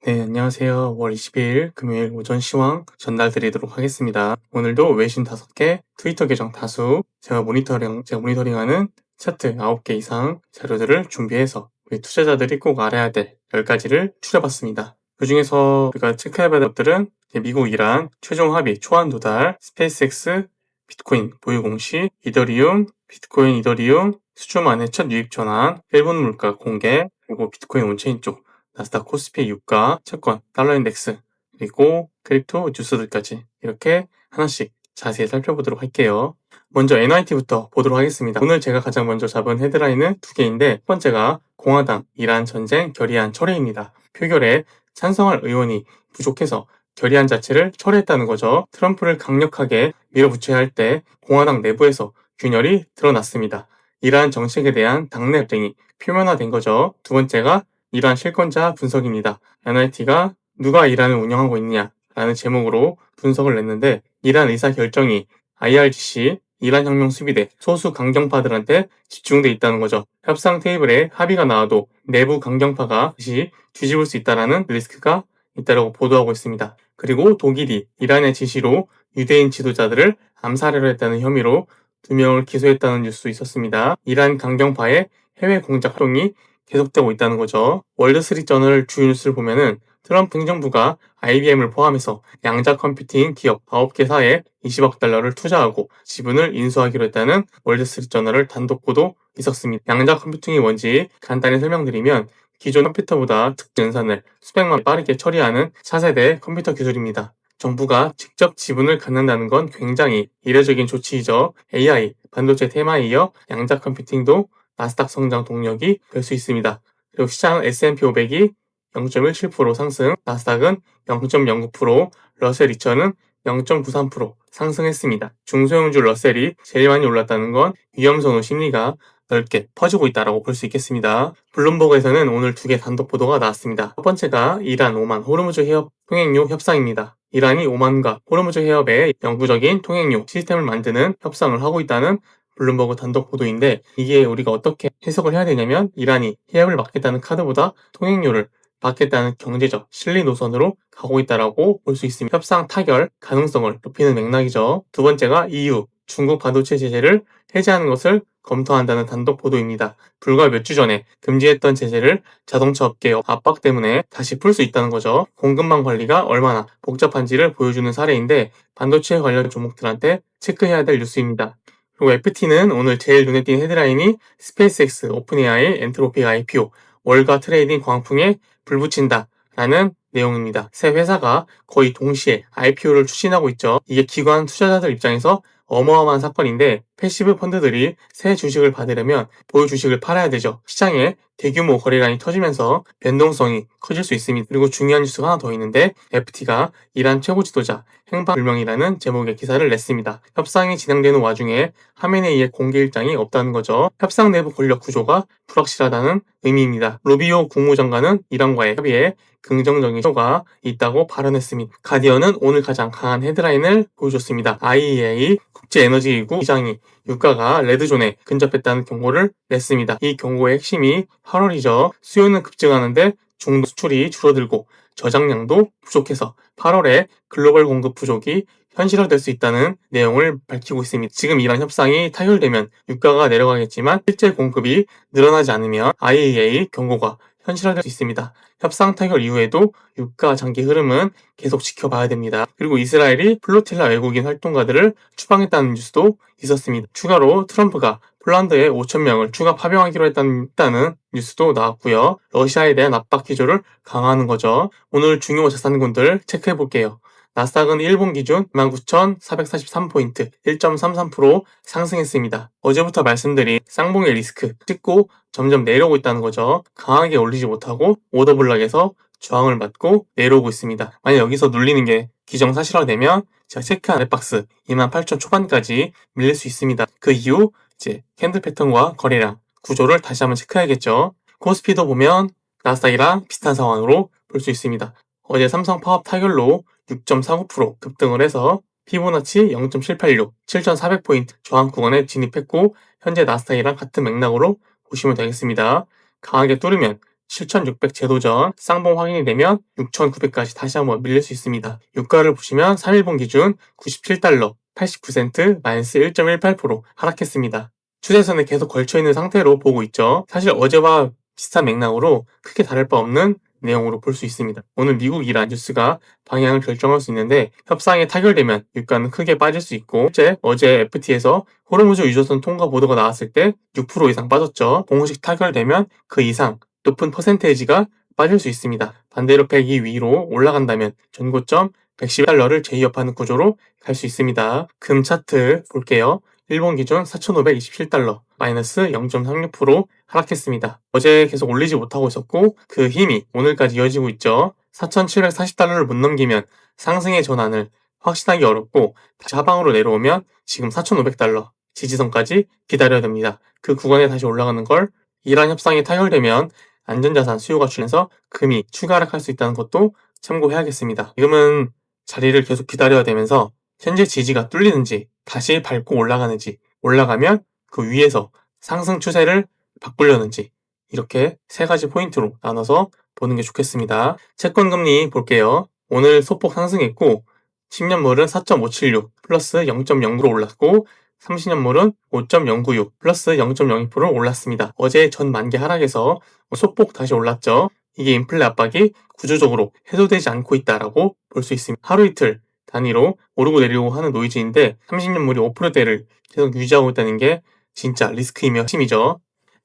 네, 안녕하세요. 5월 22일 금요일 오전 시황 전달 드리도록 하겠습니다. 오늘도 외신 5개, 트위터 계정 다수, 제가 모니터링하는 차트 9개 이상 자료들을 준비해서 우리 투자자들이 꼭 알아야 될 10가지를 추려봤습니다. 그 중에서 우리가 체크해봐야 될 것들은 미국, 이란, 최종 합의, 초안 도달, 스페이스X, 비트코인 보유 공시, 이더리움, 비트코인, 이더리움, 수주 만에 첫 유입 전환, 일본 물가 공개, 그리고 비트코인 온체인 쪽, 나스닥 코스피 유가, 채권, 달러 인덱스, 그리고 크립토 뉴스들까지 이렇게 하나씩 자세히 살펴보도록 할게요. 먼저 NYT부터 보도록 하겠습니다. 오늘 제가 가장 먼저 잡은 헤드라인은 2개인데 첫 번째가 공화당 이란 전쟁 결의안 철회입니다. 표결에 찬성할 의원이 부족해서 결의안 자체를 철회했다는 거죠. 트럼프를 강력하게 밀어붙여야 할 때 공화당 내부에서 균열이 드러났습니다. 이란 정책에 대한 당내 갈등이 표면화된 거죠. 두 번째가 이란 실권자 분석입니다. NYT가 누가 이란을 운영하고 있느냐 라는 제목으로 분석을 냈는데 이란 의사결정이 IRGC, 이란혁명 수비대, 소수 강경파들한테 집중돼 있다는 거죠. 협상 테이블에 합의가 나와도 내부 강경파가 다시 뒤집을 수 있다는 리스크가 있다고 보도하고 있습니다. 그리고 독일이 이란의 지시로 유대인 지도자들을 암살하려 했다는 혐의로 2명을 기소했다는 뉴스도 있었습니다. 이란 강경파의 해외 공작 활동이 계속되고 있다는 거죠. 월드스트리트저널 주 뉴스를 보면은 트럼프 행정부가 IBM을 포함해서 양자 컴퓨팅 기업 9개사에 20억 달러를 투자하고 지분을 인수하기로 했다는 월드스트리트저널을 단독 보도 있었습니다. 양자 컴퓨팅이 뭔지 간단히 설명드리면 기존 컴퓨터보다 특정 연산을 수백만 배 빠르게 처리하는 차세대 컴퓨터 기술입니다. 정부가 직접 지분을 갖는다는 건 굉장히 이례적인 조치이죠. AI, 반도체 테마에 이어 양자 컴퓨팅도 나스닥 성장 동력이 될 수 있습니다. 그리고 시장 S&P 500이 0.17% 상승, 나스닥은 0.09%, 러셀 2000은 0.93% 상승했습니다. 중소형주 러셀이 제일 많이 올랐다는 건 위험선호 심리가 넓게 퍼지고 있다고 볼 수 있겠습니다. 블룸버그에서는 오늘 2개 단독 보도가 나왔습니다. 첫 번째가 이란 오만 호르무즈 해협 통행료 협상입니다. 이란이 오만과 호르무즈 해협에 영구적인 통행료 시스템을 만드는 협상을 하고 있다는 블룸버그 단독 보도인데 이게 우리가 어떻게 해석을 해야 되냐면 이란이 해협을 막겠다는 카드보다 통행료를 받겠다는 경제적 실리 노선으로 가고 있다고 볼 수 있습니다. 협상 타결 가능성을 높이는 맥락이죠. 두 번째가 EU, 중국 반도체 제재를 해제하는 것을 검토한다는 단독 보도입니다. 불과 몇 주 전에 금지했던 제재를 자동차 업계 압박 때문에 다시 풀 수 있다는 거죠. 공급망 관리가 얼마나 복잡한지를 보여주는 사례인데 반도체 관련 종목들한테 체크해야 될 뉴스입니다. 그리고 FT는 오늘 제일 눈에 띈 헤드라인이 스페이스X, 오픈AI, 엔트로피 IPO, 월가 트레이딩 광풍에 불 붙인다 라는 내용입니다. 세 회사가 거의 동시에 IPO를 추진하고 있죠. 이게 기관 투자자들 입장에서 어마어마한 사건인데 패시브 펀드들이 새 주식을 받으려면 보유 주식을 팔아야 되죠. 시장에 대규모 거래량이 터지면서 변동성이 커질 수 있습니다. 그리고 중요한 뉴스가 하나 더 있는데 FT가 이란 최고 지도자 행방불명이라는 제목의 기사를 냈습니다. 협상이 진행되는 와중에 하메네이의 공개 일정이 없다는 거죠. 협상 내부 권력 구조가 불확실하다는 의미입니다. 루비오 국무장관은 이란과의 협의에 긍정적인 효과가 있다고 발언했습니다. 가디언은 오늘 가장 강한 헤드라인을 보여줬습니다. IEA 국제에너지기구 의장이 유가가 레드존에 근접했다는 경고를 냈습니다. 이 경고의 핵심이 8월이죠. 수요는 급증하는데 중도 수출이 줄어들고 저장량도 부족해서 8월에 글로벌 공급 부족이 현실화될 수 있다는 내용을 밝히고 있습니다. 지금 이란 협상이 타결되면 유가가 내려가겠지만 실제 공급이 늘어나지 않으면 IEA 경고가 현실화될 수 있습니다. 협상 타결 이후에도 유가 장기 흐름은 계속 지켜봐야 됩니다. 그리고 이스라엘이 플로틸라 외국인 활동가들을 추방했다는 뉴스도 있었습니다. 추가로 트럼프가 폴란드에 5,000명을 추가 파병하기로 했다는 뉴스도 나왔고요. 러시아에 대한 압박 기조를 강화하는 거죠. 오늘 중요 자산군들 체크해 볼게요. 나스닥은 일본 기준 19,443포인트 1.33% 상승했습니다. 어제부터 말씀드린 쌍봉의 리스크 찍고 점점 내려오고 있다는 거죠. 강하게 올리지 못하고 오더블락에서 저항을 맞고 내려오고 있습니다. 만약 여기서 눌리는 게 기정사실화되면 제가 체크한 아랫박스 28,000 초반까지 밀릴 수 있습니다. 그 이후 이제 캔들 패턴과 거래량 구조를 다시 한번 체크해야겠죠. 코스피도 보면 나스닥이랑 비슷한 상황으로 볼 수 있습니다. 어제 삼성 파업 타결로 6.49% 급등을 해서 피보나치 0.786, 7,400포인트 저항 구간에 진입했고 현재 나스닥이랑 같은 맥락으로 보시면 되겠습니다. 강하게 뚫으면 7,600 제도전 쌍봉 확인이 되면 6,900까지 다시 한번 밀릴 수 있습니다. 유가를 보시면 3일봉 기준 97달러 89센트 마이너스 1.18% 하락했습니다. 추세선에 계속 걸쳐있는 상태로 보고 있죠. 사실 어제와 비슷한 맥락으로 크게 다를 바 없는 내용으로 볼 수 있습니다. 오늘 미국 이란 뉴스가 방향을 결정할 수 있는데 협상에 타결되면 유가는 크게 빠질 수 있고 실제 어제 FT에서 호르무즈 유조선 통과 보도가 나왔을 때 6% 이상 빠졌죠. 공식 타결되면 그 이상 높은 퍼센테이지가 빠질 수 있습니다. 반대로 102 위로 올라간다면 전고점 110달러를 제휴하는 구조로 갈 수 있습니다. 금 차트 볼게요. 일본 기준 4,527달러 마이너스 0.36% 하락했습니다. 어제 계속 올리지 못하고 있었고 그 힘이 오늘까지 이어지고 있죠. 4,740달러를 못 넘기면 상승의 전환을 확신하기 어렵고 다시 하방으로 내려오면 지금 4,500달러 지지선까지 기다려야 됩니다. 그 구간에 다시 올라가는 걸 이란 협상이 타결되면 안전자산 수요가 줄면서 금이 추가 하락할 수 있다는 것도 참고해야겠습니다. 지금은 자리를 계속 기다려야 되면서 현재 지지가 뚫리는지 다시 밟고 올라가는지 올라가면 그 위에서 상승 추세를 바꾸려는지 이렇게 세 가지 포인트로 나눠서 보는 게 좋겠습니다. 채권금리 볼게요. 오늘 소폭 상승했고 10년물은 4.576 플러스 0.09로 올랐고 30년물은 5.096 플러스 0.02% 올랐습니다. 어제 전 만기 하락에서 소폭 다시 올랐죠. 이게 인플레 압박이 구조적으로 해소되지 않고 있다라고 볼 수 있습니다. 하루 이틀 단위로 오르고 내리고 하는 노이즈인데 30년물이 5%대를 계속 유지하고 있다는 게 진짜 리스크이며 핵심이죠.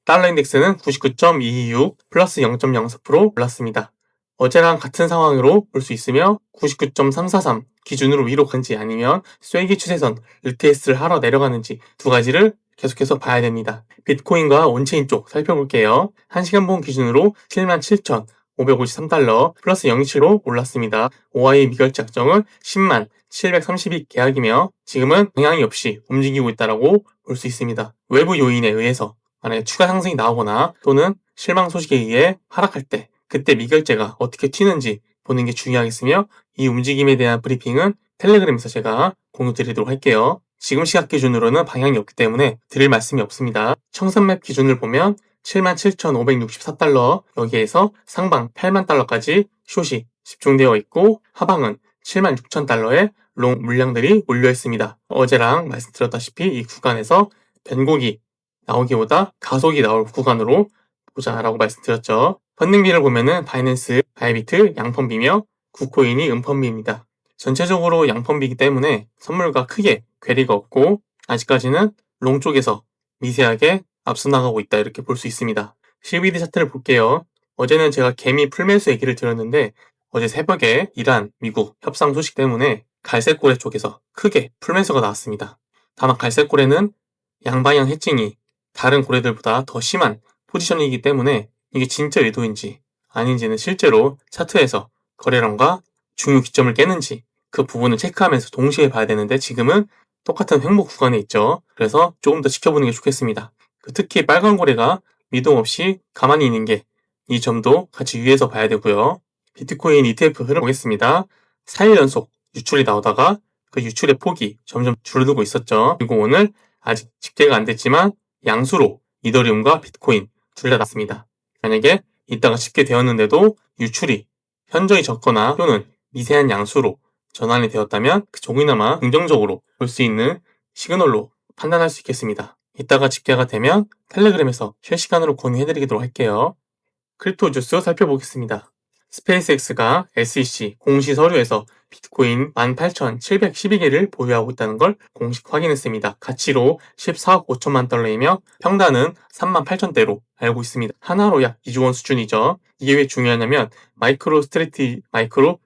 달러 인덱스는 99.226 플러스 0.04% 올랐습니다. 어제랑 같은 상황으로 볼 수 있으며 99.343 기준으로 위로 간지 아니면 쐐기 추세선 리테스트를 하러 내려가는지 두 가지를 계속해서 봐야 됩니다. 비트코인과 온체인 쪽 살펴볼게요. 1시간봉 기준으로 77,553달러 플러스 0.27로 올랐습니다. OI 미결제 약정은 10만 732 계약이며 지금은 영향이 없이 움직이고 있다고 볼 수 있습니다. 외부 요인에 의해서 만약에 추가 상승이 나오거나 또는 실망 소식에 의해 하락할 때 그때 미결제가 어떻게 튀는지 보는 게 중요하겠으며 이 움직임에 대한 브리핑은 텔레그램에서 제가 공유 드리도록 할게요. 지금 시각 기준으로는 방향이 없기 때문에 드릴 말씀이 없습니다. 청산맵 기준을 보면 77,564달러 여기에서 상방 8만 달러까지 숏이 집중되어 있고 하방은 76,000달러의 롱 물량들이 몰려 있습니다. 어제랑 말씀드렸다시피 이 구간에서 변곡이 나오기보다 가속이 나올 구간으로 보자라고 말씀드렸죠. 펀딩비를 보면은 바이낸스, 바이비트 양펀비며 구코인이 은펀비입니다. 전체적으로 양펀비이기 때문에 선물과 크게 괴리가 없고 아직까지는 롱 쪽에서 미세하게 앞서 나가고 있다 이렇게 볼 수 있습니다. CBD 차트를 볼게요. 어제는 제가 개미 풀매수 얘기를 드렸는데 어제 새벽에 이란, 미국 협상 소식 때문에 갈색고래 쪽에서 크게 풀매수가 나왔습니다. 다만 갈색고래는 양방향 해칭이 다른 고래들보다 더 심한 포지션이기 때문에 이게 진짜 의도인지 아닌지는 실제로 차트에서 거래량과 중요 기점을 깨는지 그 부분을 체크하면서 동시에 봐야 되는데 지금은 똑같은 횡보 구간에 있죠. 그래서 조금 더 지켜보는 게 좋겠습니다. 특히 빨간 고래가 미동 없이 가만히 있는 게 이 점도 같이 유의해서 봐야 되고요. 비트코인 ETF 흐름 보겠습니다. 4일 연속 유출이 나오다가 그 유출의 폭이 점점 줄어들고 있었죠. 그리고 오늘 아직 집계가 안 됐지만 양수로 이더리움과 비트코인 둘 다 났습니다. 만약에 이따가 집계되었는데도 유출이 현저히 적거나 또는 미세한 양수로 전환이 되었다면 그 조금이나마 긍정적으로 볼 수 있는 시그널로 판단할 수 있겠습니다. 이따가 집계가 되면 텔레그램에서 실시간으로 공유해드리도록 할게요. 크립토 뉴스 살펴보겠습니다. 스페이스X가 SEC 공시 서류에서 비트코인 18,712개를 보유하고 있다는 걸 공식 확인했습니다. 가치로 14억 5천만 달러이며 평단은 38,000대로 알고 있습니다. 하나로 약 2조 원 수준이죠. 이게 왜 중요하냐면 마이크로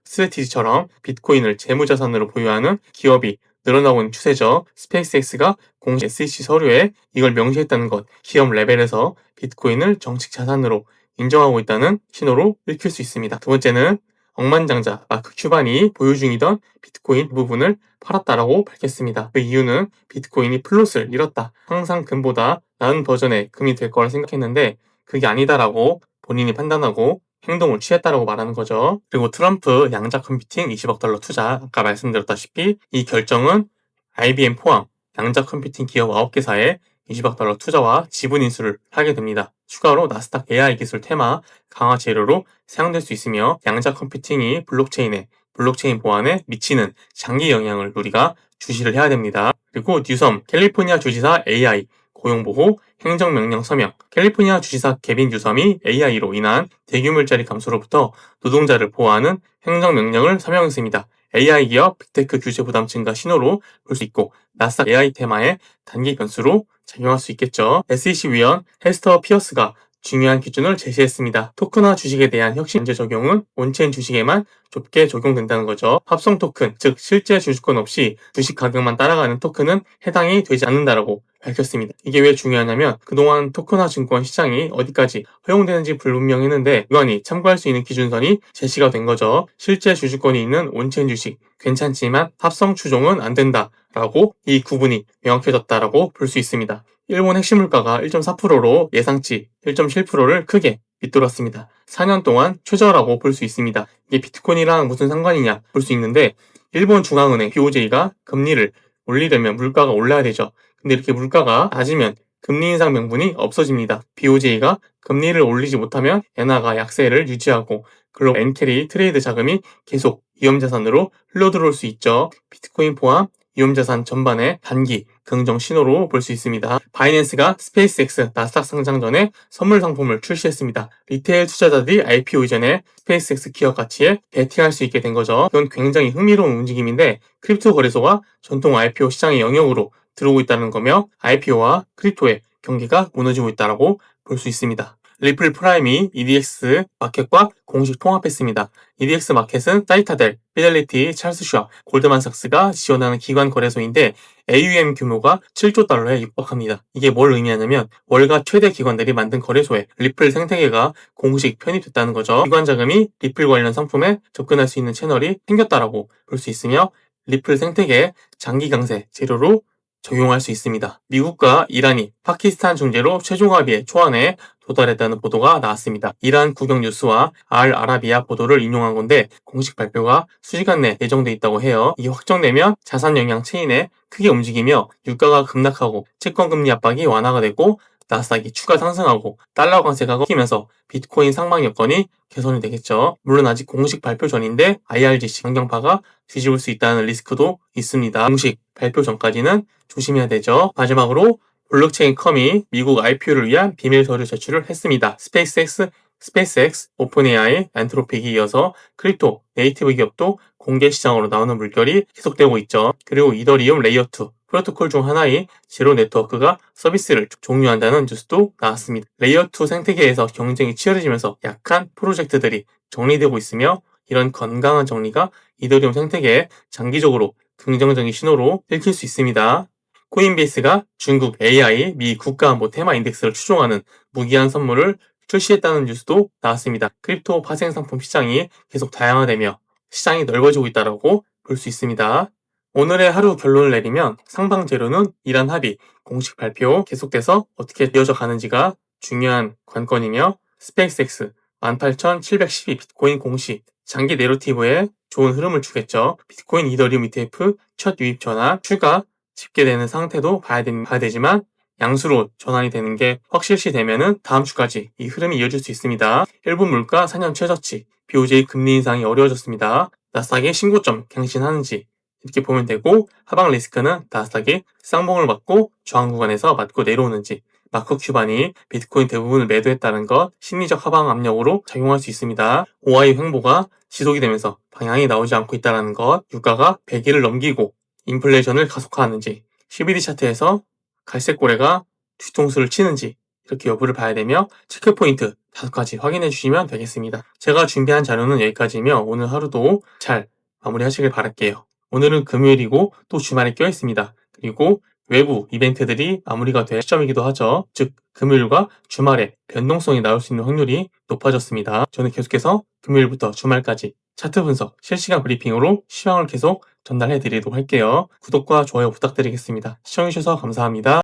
스트래티지처럼 비트코인을 재무자산으로 보유하는 기업이 늘어나고 있는 추세죠. 스페이스X가 공식 SEC 서류에 이걸 명시했다는 것, 기업 레벨에서 비트코인을 정책 자산으로 인정하고 있다는 신호로 읽힐 수 있습니다. 두 번째는 억만장자 마크 큐반이 보유 중이던 비트코인 부분을 팔았다라고 밝혔습니다. 그 이유는 비트코인이 플롯을 잃었다. 항상 금보다 나은 버전의 금이 될 거라 생각했는데 그게 아니다라고 본인이 판단하고 행동을 취했다라고 말하는 거죠. 그리고 트럼프 양자 컴퓨팅 20억 달러 투자 아까 말씀드렸다시피 이 결정은 IBM 포함 양자 컴퓨팅 기업 9개사에 20억 달러 투자와 지분 인수를 하게 됩니다. 추가로 나스닥 AI 기술 테마 강화 재료로 사용될 수 있으며 양자 컴퓨팅이 블록체인 보안에 미치는 장기 영향을 우리가 주시를 해야 됩니다. 그리고 뉴섬 캘리포니아 주지사 AI 고용보호 행정명령 서명 캘리포니아 주지사 개빈 뉴섬이 AI로 인한 대규모 일자리 감소로부터 노동자를 보호하는 행정명령을 서명했습니다. AI 기업 빅테크 규제 부담 증가 신호로 볼 수 있고 나스닥 AI 테마의 단기 변수로 작용할 수 있겠죠. SEC 위원 헤스터 피어스가 중요한 기준을 제시했습니다. 토큰화 주식에 대한 혁신 문제 적용은 온체인 주식에만 좁게 적용된다는 거죠. 합성 토큰, 즉 실제 주주권 없이 주식 가격만 따라가는 토큰은 해당이 되지 않는다라고 밝혔습니다. 이게 왜 중요하냐면 그동안 토큰화 증권 시장이 어디까지 허용되는지 불분명했는데 이건이 참고할 수 있는 기준선이 제시가 된 거죠. 실제 주주권이 있는 온체인 주식 괜찮지만 합성 추종은 안 된다라고 이 구분이 명확해졌다라고 볼 수 있습니다. 일본 핵심 물가가 1.4%로 예상치 1.7%를 크게 밑돌았습니다. 4년 동안 최저라고 볼 수 있습니다. 이게 비트코인이랑 무슨 상관이냐 볼 수 있는데 일본 중앙은행 BOJ가 금리를 올리려면 물가가 올라야 되죠. 근데 이렇게 물가가 낮으면 금리 인상 명분이 없어집니다. BOJ가 금리를 올리지 못하면 엔화가 약세를 유지하고 글로벌 엔캐리 트레이드 자금이 계속 위험자산으로 흘러들어올 수 있죠. 비트코인 포함 위험자산 전반의 단기 긍정 신호로 볼 수 있습니다. 바이낸스가 스페이스X 나스닥 상장 전에 선물 상품을 출시했습니다. 리테일 투자자들이 IPO 이전에 스페이스X 기업 가치에 베팅할 수 있게 된 거죠. 이건 굉장히 흥미로운 움직임인데 크립토 거래소가 전통 IPO 시장의 영역으로 들어오고 있다는 거며 IPO와 크립토의 경계가 무너지고 있다고 볼 수 있습니다. 리플 프라임이 EDX 마켓과 공식 통합했습니다. EDX 마켓은 사이타델, 피델리티, 찰스 슈왑, 골드만삭스가 지원하는 기관 거래소인데 AUM 규모가 7조 달러에 육박합니다. 이게 뭘 의미하냐면 월가 최대 기관들이 만든 거래소에 리플 생태계가 공식 편입됐다는 거죠. 기관 자금이 리플 관련 상품에 접근할 수 있는 채널이 생겼다라고 볼 수 있으며 리플 생태계 장기 강세 재료로 적용할 수 있습니다. 미국과 이란이 파키스탄 중재로 최종 합의에 초안에 도달했다는 보도가 나왔습니다. 이란 국영 뉴스와 알 아라비아 보도를 인용한 건데 공식 발표가 수시간 내 예정돼 있다고 해요. 이게 확정되면 자산 영향 체인에 크게 움직이며 유가가 급락하고 채권 금리 압박이 완화가 되고 나스닥이 추가 상승하고 달러 강세가 꺾이면서 비트코인 상방 여건이 개선이 되겠죠. 물론 아직 공식 발표 전인데 IRGC 강경파가 뒤집을 수 있다는 리스크도 있습니다. 공식 발표 전까지는 조심해야 되죠. 마지막으로 블록체인컴이 미국 IPO를 위한 비밀 서류 제출을 했습니다. 스페이스X, 오픈AI, 엔트로픽이 이어서 크립토, 네이티브 기업도 공개 시장으로 나오는 물결이 계속되고 있죠. 그리고 이더리움 레이어2 프로토콜 중 하나인 제로 네트워크가 서비스를 종료한다는 뉴스도 나왔습니다. 레이어2 생태계에서 경쟁이 치열해지면서 약한 프로젝트들이 정리되고 있으며 이런 건강한 정리가 이더리움 생태계에 장기적으로 긍정적인 신호로 읽힐 수 있습니다. 코인베이스가 중국 AI 미 국가안보 테마 인덱스를 추종하는 무기한 선물을 출시했다는 뉴스도 나왔습니다. 크립토 파생 상품 시장이 계속 다양화되며 시장이 넓어지고 있다고 볼 수 있습니다. 오늘의 하루 결론을 내리면 상방 재료는 이란 합의 공식 발표 계속돼서 어떻게 이어져 가는지가 중요한 관건이며 스페이스X 18,712 비트코인 공시 장기 내러티브에 좋은 흐름을 주겠죠. 비트코인 이더리움 ETF 첫 유입 전환 추가 집계되는 상태도 봐야 되지만 양수로 전환이 되는 게 확실시 되면은 다음 주까지 이 흐름이 이어질 수 있습니다. 일본 물가 4년 최저치, BOJ 금리 인상이 어려워졌습니다. 나스닥의 신고점 갱신하는지 이렇게 보면 되고 하방 리스크는 나스닥이 쌍봉을 맞고 저항 구간에서 맞고 내려오는지 마크 큐반이 비트코인 대부분을 매도했다는 것 심리적 하방 압력으로 작용할 수 있습니다. OI 횡보가 지속이 되면서 방향이 나오지 않고 있다는 것 유가가 100일을 넘기고 인플레이션을 가속화하는지 12D 차트에서 갈색고래가 뒤통수를 치는지 이렇게 여부를 봐야 되며 체크포인트 5가지 확인해 주시면 되겠습니다. 제가 준비한 자료는 여기까지이며 오늘 하루도 잘 마무리하시길 바랄게요. 오늘은 금요일이고 또 주말에 껴있습니다. 그리고 외부 이벤트들이 마무리가 될 시점이기도 하죠. 즉 금요일과 주말에 변동성이 나올 수 있는 확률이 높아졌습니다. 저는 계속해서 금요일부터 주말까지 차트 분석, 실시간 브리핑으로 시황을 계속 전달해 드리도록 할게요. 구독과 좋아요 부탁드리겠습니다. 시청해주셔서 감사합니다.